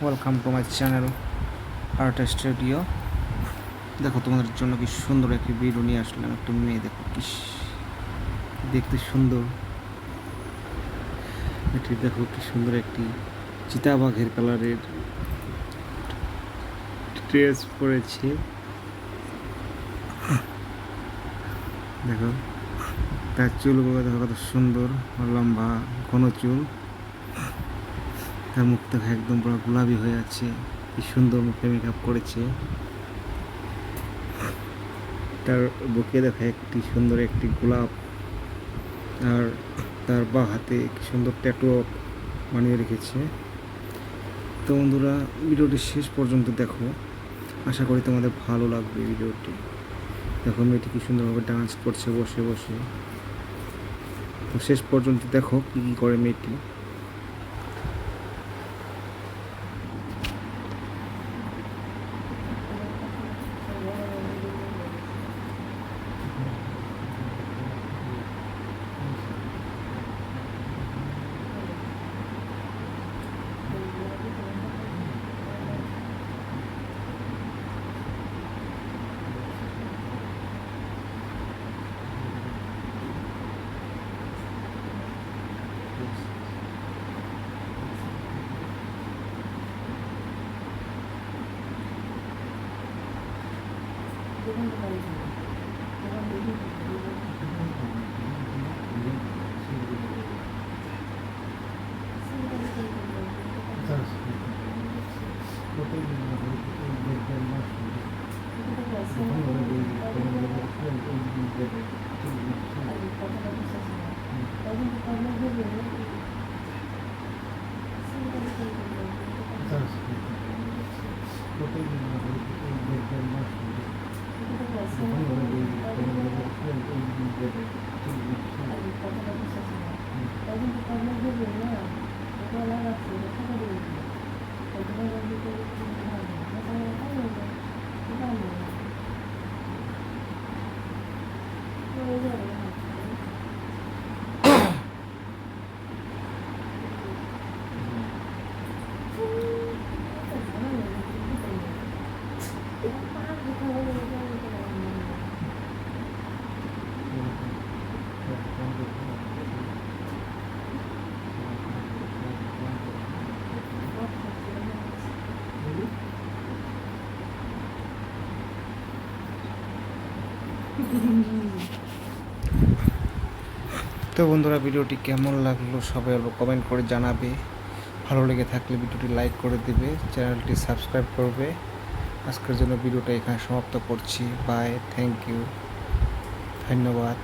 Welcome to my channel art studio. দেখো তোমাদের জন্য কি সুন্দর একটি ভিডিও নিয়ে আসলাম। একটা মেয়ে দেখো কি দেখতে সুন্দর, এটি দেখো কি সুন্দর একটি চিতাবাঘের কালারের ড্রেস পরেছে। দেখো তার চুলগুলো দেখো কত সুন্দর, লম্বা ঘন চুল। তার মুখ দেখো একদম পুরো গোলাপি হয়ে আছে, কি সুন্দর মুখে মেকআপ করেছে। তার বুকে দেখা একটি সুন্দর একটি গোলাপ, আর তার বাঁ হাতে কি সুন্দর ট্যাটু বানিয়ে রেখেছে। তো বন্ধুরা, ভিডিওটি শেষ পর্যন্ত দেখো, আশা করি তোমাদের ভালো লাগবে ভিডিওটি। দেখো মেয়েটি কি সুন্দরভাবে ডান্স করছে বসে বসে। তো শেষ পর্যন্ত দেখো কি কি করে মেয়েটি। তো বন্ধুরা, ভিডিওটি কেমন লাগলো সবাই অল্প কমেন্ট করে জানাবে। ভালো লেগে থাকলে ভিডিওটি লাইক করে দেবে, চ্যানেলটি সাবস্ক্রাইব করবে। আজকের জন্য ভিডিওটা এখানে সমাপ্ত করছি। বাই, থ্যাংক ইউ, ধন্যবাদ।